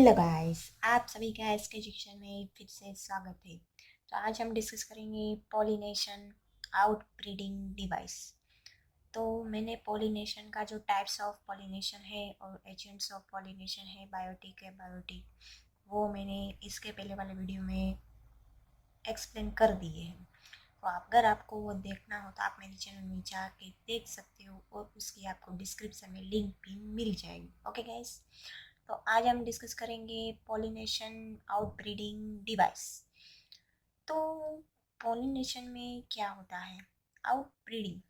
Hello guys, आप सभी का एस के शिक्षण में फिर से स्वागत है। तो आज हम डिस्कस करेंगे पॉलिनेशन आउट ब्रीडिंग डिवाइस। तो मैंने पॉलिनेशन का जो टाइप्स ऑफ पॉलिनेशन है और एजेंट्स ऑफ पॉलिनेशन है, बायोटिक है बायोटिक, वो मैंने इसके पहले वाले वीडियो में एक्सप्लेन कर दिए हैं। तो अगर आपको वो देखना हो तो आप मेरे चैनल में जाके देख सकते हो और उसकी आपको डिस्क्रिप्शन में लिंक भी मिल जाएगी। ओके गाइस, तो आज हम डिस्कस करेंगे पॉलिनेशन आउटब्रीडिंग डिवाइस। तो पॉलिनेशन में क्या होता है? आउटब्रीडिंग।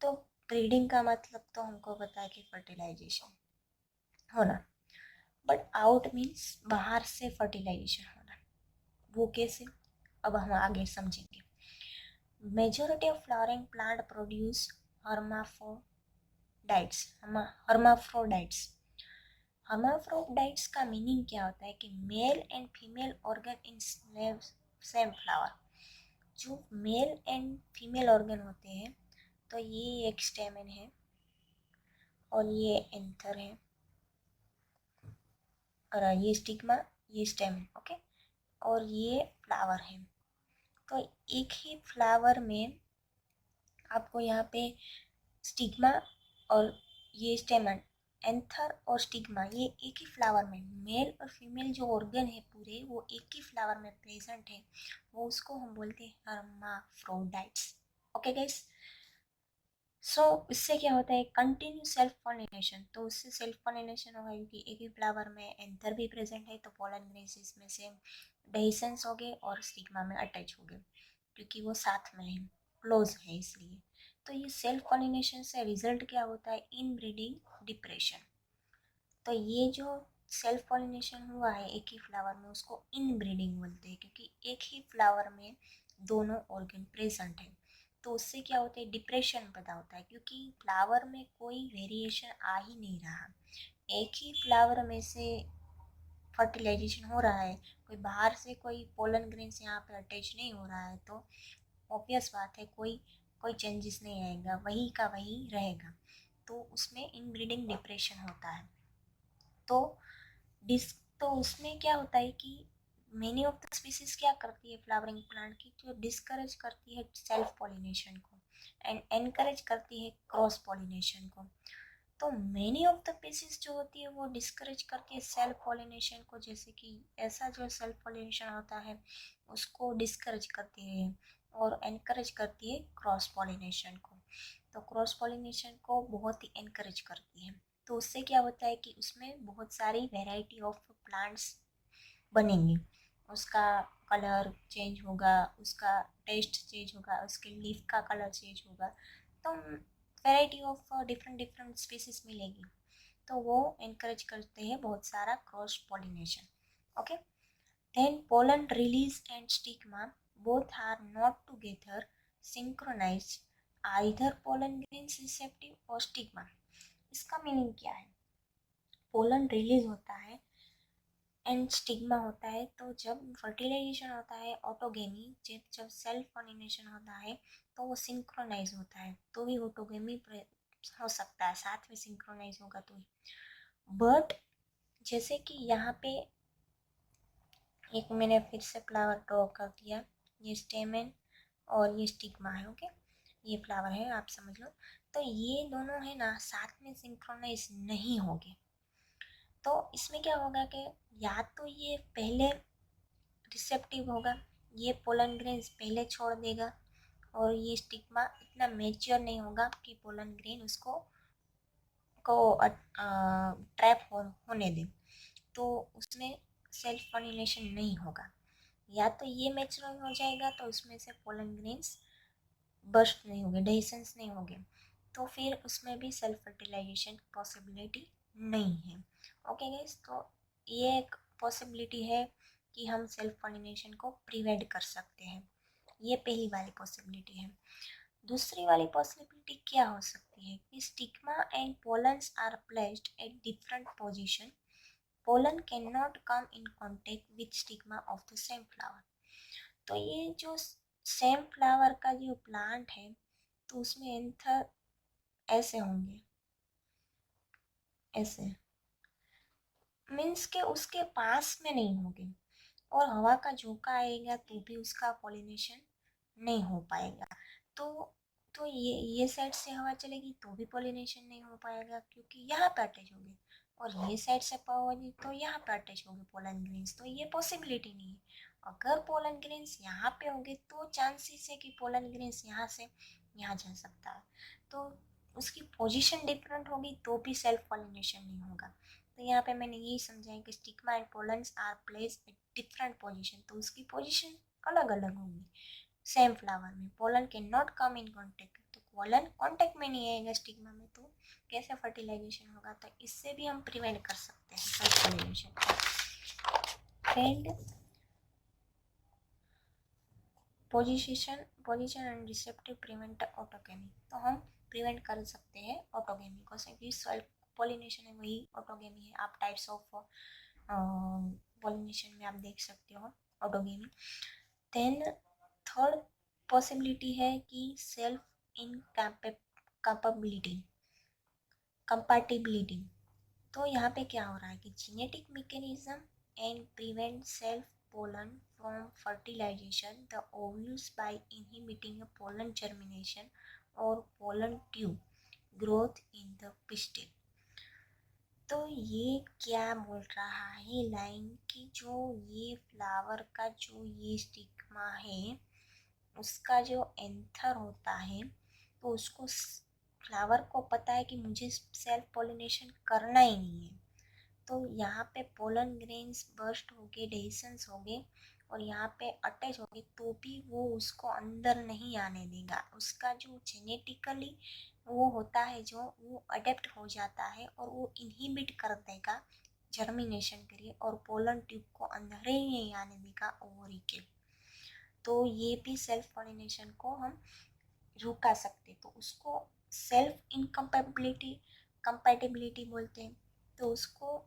तो ब्रीडिंग का मतलब तो हमको पता है कि फर्टिलाइजेशन होना, बट आउट मीन्स बाहर से फर्टिलाइजेशन होना। वो कैसे, अब हम आगे समझेंगे। Majority of flowering plant produce hermaphrodites. Hermaphrodites hermaphrodites का मीनिंग क्या होता है कि male and female organ in same flower. जो मेल एंड फीमेल ऑर्गन होते हैं, तो ये एक स्टेमन है और ये एंथर है, और ये स्टिग्मा, ये स्टेमन, ओके, और ये फ्लावर है। तो एक ही फ्लावर में आपको यहाँ पे स्टिग्मा और ये स्टेमन, एंथर और स्टिग्मा, ये एक ही फ्लावर में, मेल और फीमेल जो ऑर्गन है पूरे वो एक ही फ्लावर में प्रेजेंट है, वो उसको हम बोलते हैं हर्माफ्रोडाइट्स। ओके गाइस, सो इससे क्या होता है? Continue self pollination. तो उससे सेल्फ पॉलिनेशन होगा क्योंकि एक ही फ्लावर में एंथर भी प्रेजेंट है, तो पोलन ग्रेन्स में से डेhiscence हो गए और स्टिग्मा में अटैच हो गए क्योंकि वो साथ में है, क्लोज है इसलिए। तो ये सेल्फ पॉलिनेशन से रिजल्ट क्या होता है? इन ब्रीडिंग डिप्रेशन। तो ये जो सेल्फ पॉलिनेशन हुआ है एक ही फ्लावर में, उसको इन ब्रीडिंग बोलते हैं क्योंकि एक ही फ्लावर में दोनों ऑर्गन प्रेजेंट है। तो उससे क्या होता है? डिप्रेशन पैदा होता है क्योंकि फ्लावर में कोई वेरिएशन आ ही नहीं रहा। एक ही फ्लावर में से फर्टिलाइजेशन हो रहा है, कोई बाहर से कोई पोलन ग्रेन्स यहाँ पे अटैच नहीं हो रहा है, तो ऑब्वियस बात है कोई कोई चेंजेस नहीं आएगा, वही का वही रहेगा। तो उसमें इनब्रीडिंग डिप्रेशन होता है। तो तो उसमें क्या होता है कि मेनी ऑफ द स्पीसीज क्या करती है फ्लावरिंग प्लांट की, जो डिस्करेज करती है सेल्फ पॉलिनेशन को एंड एनकरेज करती है क्रॉस पॉलिनेशन को। तो मेनी ऑफ द पीसीज जो होती है वो डिस्करेज करती है सेल्फ पॉलिनेशन को, जैसे कि ऐसा जो सेल्फ पॉलिनेशन होता है उसको डिस्करेज करती है और एनकरेज करती है क्रॉस पॉलिनेशन को। तो क्रॉस पॉलिनेशन को बहुत ही एनकरेज करती है। तो उससे क्या होता है कि उसमें बहुत सारी वैरायटी ऑफ प्लांट्स बनेंगे, उसका कलर चेंज होगा, उसका टेस्ट चेंज होगा, उसके लीफ का कलर चेंज होगा, तो variety of different different species मिलेगी। तो वो encourage करते हैं बहुत सारा cross pollination. Okay, then pollen release and stigma both are not together synchronized, either pollen grains receptive or stigma। इसका मीनिंग क्या है? पोलन रिलीज होता है एंड स्टिग्मा होता है। तो जब फर्टिलाइजेशन होता है, ऑटोगेमी, जब सेल्फ पॉलिनेशन होता है तो वो सिंक्रोनाइज होता है, तो भी ऑटोगेमी हो सकता है, साथ में सिंक्रोनाइज होगा तो ही। बट जैसे कि यहाँ पे एक मैंने फिर से फ्लावर ड्रॉ कर दिया, ये स्टेमन और ये स्टिग्मा है, ओके, ये फ्लावर है, आप समझ लो। तो ये दोनों है ना साथ में सिंक्रोनाइज नहीं होंगे। तो इसमें क्या होगा कि या तो ये पहले रिसेप्टिव होगा, ये पोलन ग्रेन्स पहले छोड़ देगा, और ये स्टिग्मा इतना मेच्योर नहीं होगा कि पोलन ग्रेन उसको ट्रैप होने दे, तो उसमें सेल्फ पॉलिनेशन नहीं होगा। या तो ये मैच्योर हो जाएगा तो उसमें से पोलन ग्रेन्स बर्स्ट नहीं होंगे, डेhiscence नहीं होंगे, तो फिर उसमें भी सेल्फ फर्टिलाइजेशन पॉसिबिलिटी नहीं है। ओके गाइस, तो ये एक पॉसिबिलिटी है कि हम सेल्फ पॉलिनेशन को प्रिवेंट कर सकते हैं, ये पहली वाली पॉसिबिलिटी है। दूसरी वाली पॉसिबिलिटी क्या हो सकती है कि stigma and pollens are placed at different position, pollen can not come in contact with stigma of the same flower. तो ये जो सेम फ्लावर का जो प्लांट है, तो उसमें एंथर ऐसे होंगे, ऐसे, मीन्स के उसके पास में नहीं होगी, और हवा का झोंका आएगा तो भी उसका पॉलिनेशन नहीं हो पाएगा। तो ये साइड से हवा चलेगी तो भी पॉलिनेशन नहीं हो पाएगा, क्योंकि यहाँ पे अटैच होगी, और ये साइड से हवा होगी तो यहाँ पे अटैच होगी पोलन ग्रेन्स, तो ये पॉसिबिलिटी नहीं है। अगर पोलन ग्रेन्स यहाँ पे होंगे तो चांसेस है कि पोलन ग्रेन्स यहाँ से यहाँ जा सकता है, तो उसकी पोजीशन डिफरेंट होगी तो भी सेल्फ पॉलिनेशन नहीं होगा। तो यहाँ पे मैंने यही समझाया कि stigma and pollens are place at different position, तो उसकी पोजीशन अलग अलग होगी। सेम फ्लावर में pollen can not come in contact, तो पोलन कॉन्टेक्ट में नहीं आएगा स्टिग्मा में, तो कैसे फर्टिलाइजेशन होगा? तो इससे भी हम प्रिवेंट कर सकते हैं सेल्फ पॉलिनेशन को। And position and receptive prevent autogamy, तो हम प्रिवेंट कर सकते हैं ऑटोगेमी को, क्योंकि सेल्फ पॉलिनेशन है वही ऑटोगेमी है। आप टाइप्स ऑफ पॉलिनेशन में आप देख सकते हो ऑटोगेमी। देन थर्ड पॉसिबिलिटी है कि सेल्फ इनकैपेबिलिटी कंपैटिबिलिटी। तो यहाँ पे क्या हो रहा है कि genetic mechanism and prevent self pollen from fertilization the ovules by inhibiting pollen germination और pollen tube growth in the pistil. तो ये क्या बोल रहा है लाइन की, जो ये फ्लावर का जो ये स्टिग्मा है उसका जो एंथर होता है, तो उसको फ्लावर को पता है कि मुझे सेल्फ पॉलिनेशन करना ही नहीं है, तो यहाँ पे पोलन ग्रेन्स बर्स्ट हो गए, डेहिसन्स हो गए और यहाँ पे अटैच हो गए, तो भी वो उसको अंदर नहीं आने देगा। उसका जो जेनेटिकली वो होता है, जो वो अडेप्ट हो जाता है और वो इनहिबिट कर देगा जर्मिनेशन के लिए, और पोलन ट्यूब को अंदर ही नहीं आने देगा ओवरी के। तो ये भी सेल्फ पॉलिनेशन को हम रुका सकते, तो उसको सेल्फ इनकम्पैटिबिलिटी कंपैटिबिलिटी बोलते हैं। तो उसको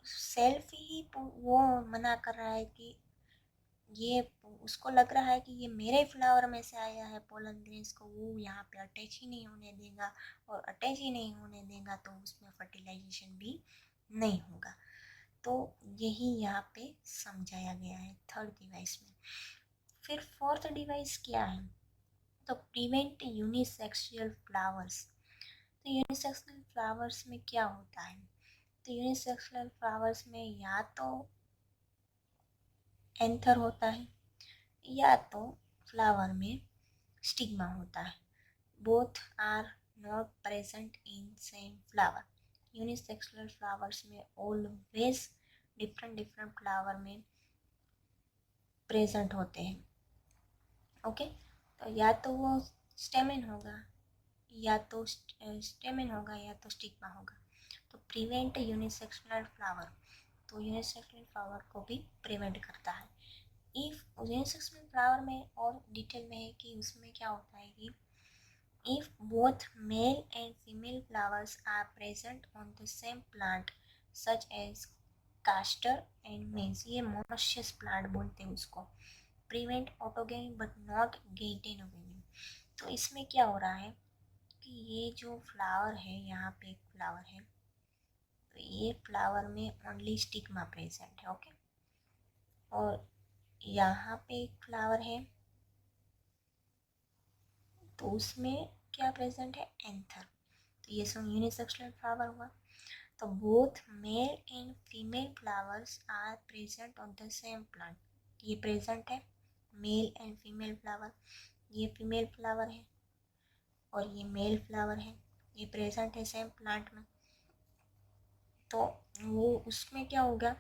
सेल्फ ही वो मना कर रहा है कि ये, उसको लग रहा है कि ये मेरे फ्लावर में से आया है पोलन ग्रेन्स को वो यहाँ पे अटैच ही नहीं होने देगा, और अटैच ही नहीं होने देगा तो उसमें फर्टिलाइजेशन भी नहीं होगा। तो यही यहाँ पे समझाया गया है थर्ड डिवाइस में। फिर फोर्थ डिवाइस क्या है? तो प्रिवेंट यूनिसेक्सुअल फ्लावर्स। तो यूनिसेक्सुअल फ्लावर्स में क्या होता है? तो यूनिसेक्सुअल फ्लावर्स में या तो एंथर होता है या तो फ्लावर में स्टिग्मा होता है। Both are not present in same flower. Unisexual flowers में ऑलवेज डिफरेंट फ्लावर में प्रेजेंट होते हैं। ओके, तो या तो वो स्टेमेन होगा या तो स्टिग्मा होगा। तो प्रिवेंट यूनिसेक्सुअल फ्लावर, तो यूनिसेक्सुअल फ्लावर को भी प्रिवेंट करता है। इफ यूनिसेक्सुअल फ्लावर में और डिटेल में है कि उसमें क्या होता है कि if both male and female flowers are present on the same plant such as castor and maize, ये monoecious plant बोलते हैं उसको, prevent autogamy but not gametogamy। तो इसमें क्या हो रहा है कि ये जो फ्लावर है, यहाँ पे एक फ्लावर है, तो ये फ्लावर में ओनली स्टिग्मा प्रेजेंट है। ओके, और यहाँ पे एक फ्लावर है तो उसमें क्या प्रेजेंट है? एंथर। तो ये सब यूनिसेक्सुअल फ्लावर हुआ। तो both male and female flowers are present on the same plant. ये प्रेजेंट है मेल एंड फीमेल फ्लावर, ये फीमेल फ्लावर है और ये मेल फ्लावर है, ये प्रेजेंट है सेम प्लांट में। तो वो उसमें क्या होगा,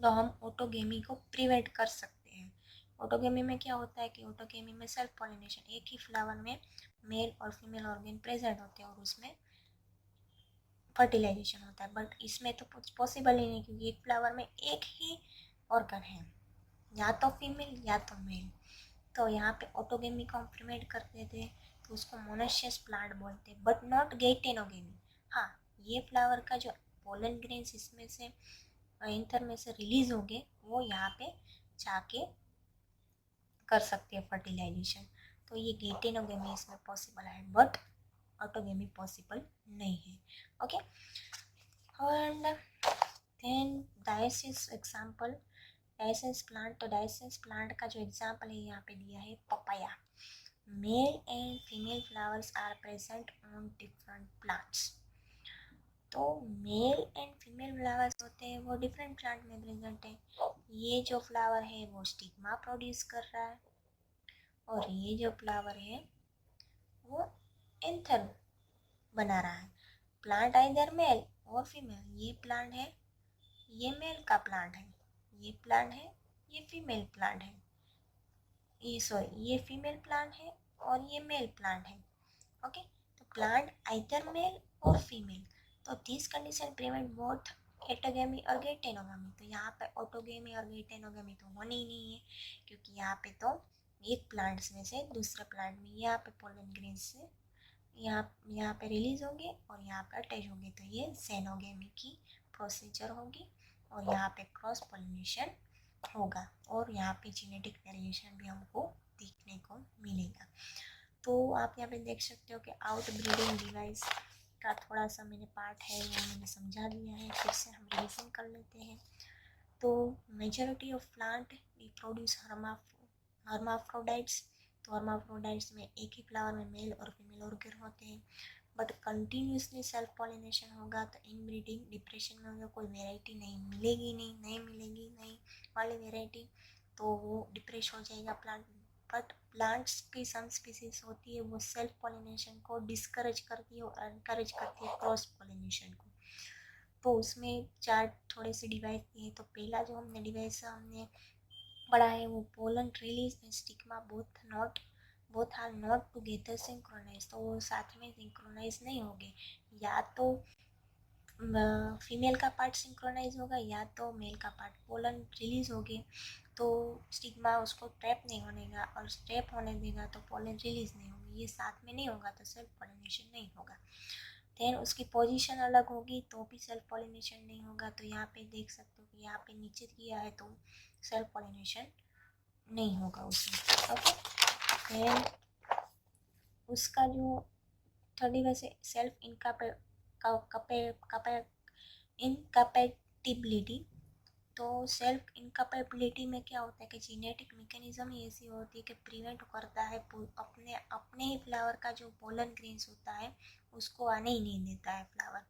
तो हम ऑटोगेमी को प्रिवेंट कर सकते हैं। ऑटोगेमी में क्या होता है कि ऑटोगेमी में सेल्फ पॉलिनेशन, एक ही फ्लावर में मेल और फीमेल ऑर्गेन प्रेजेंट होते हैं और उसमें फर्टिलाइजेशन होता है। बट इसमें तो पॉसिबल ही नहीं, क्योंकि एक फ्लावर में एक ही ऑर्गन है, या तो फीमेल या तो मेल। तो यहाँ पे ऑटोगेमी को हम प्रिवेंट कर देते हैं, तो उसको मोनोशियस प्लांट बोलते हैं, बट नॉट गेटेनोगेमी। हाँ, ये फ्लावर का जो पोलन ग्रेन्स इसमें से एंथर में से रिलीज हो गए, वो यहाँ पे जाके कर सकते हैं फर्टिलाइजेशन। तो ये गेटेनोगेमी इसमें पॉसिबल है, बट ऑटोगेमी पॉसिबल नहीं है। Okay, and then dioecious example, dioecious plant, तो डायसिस प्लांट का जो एग्जाम्पल है यहाँ पे दिया है papaya. Male and female flowers are present on different plants. तो मेल एंड फीमेल फ्लावर्स होते हैं वो डिफरेंट प्लांट में प्रेजेंट है। ये जो फ्लावर है वो स्टिग्मा प्रोड्यूस कर रहा है और ये जो फ्लावर है वो एंथर बना रहा है। प्लांट आइदर मेल और फीमेल। ये प्लांट है, ये मेल का प्लांट है, ये प्लांट है, ये फीमेल प्लांट है, ये फीमेल प्लांट है और ये मेल प्लांट है। ओके, तो प्लांट आइदर मेल और फीमेल। तो दिस कंडीशन प्रिवेंट बोथ एटोगेमी और गेटेनोगेमी। तो यहाँ पे ऑटोगेमी और गेटेनोगेमी तो होनी ही नहीं है, क्योंकि यहाँ पे तो एक प्लांट्स में से दूसरे प्लांट में यहाँ पे पोलन ग्रेन से यहाँ पे रिलीज होंगे और यहाँ पे अटैच होंगे, तो ये जेनोगेमी की प्रोसीजर होगी और यहाँ पे क्रॉस पोलिनेशन होगा और यहाँ पे जेनेटिक वेरिएशन भी हमको देखने को मिलेगा। तो आप यहाँ पे देख सकते हो कि आउट ब्रीडिंग डिवाइस का थोड़ा सा मैंने पार्ट है वो मैंने समझा दिया है, फिर से हम रिविजन कर लेते हैं। तो मेजॉरिटी ऑफ प्लांट प्रोड्यूस हर्माफ्रोडाइट्स। तो हर्माफ्रोडाइट्स में एक ही फ्लावर में मेल और फीमेल ऑर्गन होते हैं, बट कंटिन्यूसली सेल्फ पॉलिनेशन होगा तो इनब्रीडिंग डिप्रेशन में होगा, कोई वेराइटी नहीं मिलेगी, नहीं मिलेगी, नहीं वाली वेराइटी, तो वो डिप्रेस हो जाएगा प्लांट। बट प्लांट्स की सम स्पीसीज होती है वो सेल्फ पॉलिनेशन को डिस्करेज करती है और एनकरेज करती है क्रॉस पॉलिनेशन को। तो उसमें चार थोड़े से डिवाइस दिए। तो पहला जो हमने डिवाइस हमने पढ़ा है वो pollen release and stigma both are not together synchronise. तो वो साथ में सिंक्रोनाइज नहीं होंगे, या तो फीमेल का पार्ट सिंक्रोनाइज होगा या तो मेल का पार्ट। पोलन रिलीज होगी तो स्टिग्मा उसको ट्रैप नहीं होने देगा और ट्रैप होने देगा तो पोलन रिलीज नहीं होगी, ये साथ में नहीं होगा तो सेल्फ पॉलिनेशन नहीं होगा। देन उसकी पोजीशन अलग होगी तो भी सेल्फ पॉलिनेशन नहीं होगा। तो यहाँ पे देख सकते हो कि यहाँ पे नीचे किया है तो सेल्फ पॉलिनेशन नहीं होगा उसमें। ओके, देन उसका जो थर्ड वैसे सेल्फ इनकैपेटिबिलिटी। तो सेल्फ इनकैपेबिलिटी में क्या होता है कि जेनेटिक मैकेनिज्म ही ऐसी होती है कि प्रिवेंट करता है अपने ही फ्लावर का जो पोलन ग्रेन्स होता है उसको आने ही नहीं देता है फ्लावर।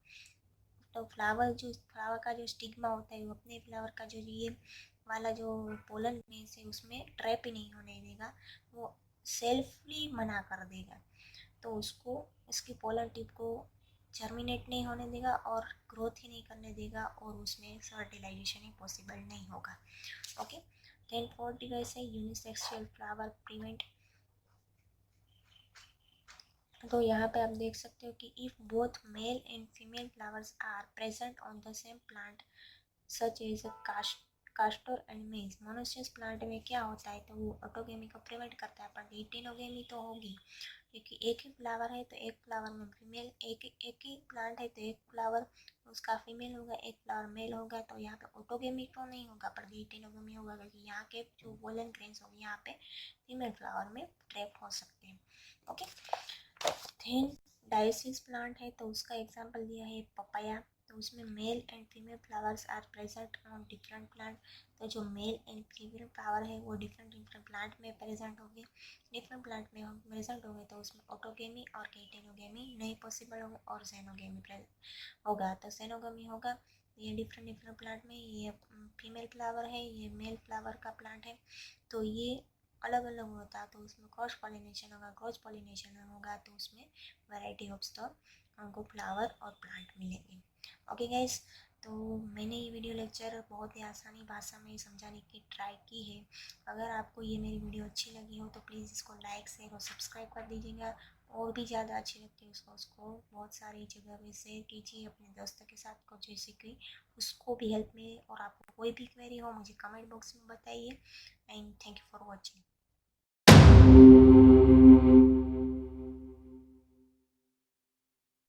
तो फ्लावर का जो स्टिग्मा होता है वो अपने फ्लावर का जो ये वाला जो पोलन ग्रेन्स है उसमें ट्रैप ही नहीं होने देगा, वो सेल्फली मना कर देगा। तो उसको इसकी पोलन टिप को जर्मिनेट नहीं होने देगा और ग्रोथ ही नहीं करने देगा और उसमें फर्टिलाइजेशन ही पॉसिबल नहीं होगा। ओके, देन फोर्थ डिवाइस है यूनिसेक्सुअल फ्लावर प्रिवेंट। तो यहाँ पे आप देख सकते हो कि if both male and female flowers are present on the same plant such as castor and maize. Monoecious plant में क्या होता है तो वो ऑटोगेमी को प्रिवेंट करता है, पर हेटेरोगेमी तो होगी, क्योंकि एक ही फ्लावर है तो एक फ्लावर में फीमेल, एक ही प्लांट है तो एक फ्लावर उसका फीमेल होगा, एक फ्लावर मेल होगा, तो यहाँ पे ऑटोगेमी तो नहीं होगा पर हेटेरोगेमी होगा, क्योंकि यहाँ के जो पोलन ग्रेन्स होंगे यहाँ पे फीमेल फ्लावर में ट्रैप हो सकते हैं। ओके, देन डायसिस प्लांट है तो उसका एग्जांपल दिया है पपाया। तो उसमें male and female flowers are present on different plant. तो जो मेल एंड फीमेल फ्लावर है वो डिफरेंट प्लांट में प्रेजेंट होंगे, डिफरेंट प्लांट में हम प्रेजेंट होंगे तो उसमें ऑटोगेमी और हेटेरोगेमी नहीं पॉसिबल होगा और जेनोगेमी होगा। तो जेनोगेमी होगा ये डिफरेंट प्लांट में, ये फीमेल फ्लावर है, ये मेल फ्लावर का प्लांट है, तो ये अलग अलग होता है तो उसमें क्रॉस पॉलिनेशन होगा, क्रॉस पॉलिनेशन होगा तो उसमें वैरायटी ऑफ द हमको फ्लावर और प्लांट मिलेंगे। ओके गाइस, तो मैंने ये वीडियो लेक्चर बहुत ही आसानी भाषा में समझाने की ट्राई की है। अगर आपको ये मेरी वीडियो अच्छी लगी हो तो प्लीज़ इसको लाइक शेयर और सब्सक्राइब कर दीजिएगा, और भी ज़्यादा अच्छी लगती है उसको बहुत सारी जगह पे शेयर कीजिए अपने दोस्तों के साथ को, जैसे कि उसको भी हेल्प मिले। और आपको कोई भी क्वेरी हो मुझे कमेंट बॉक्स में बताइए। And thank you for watching.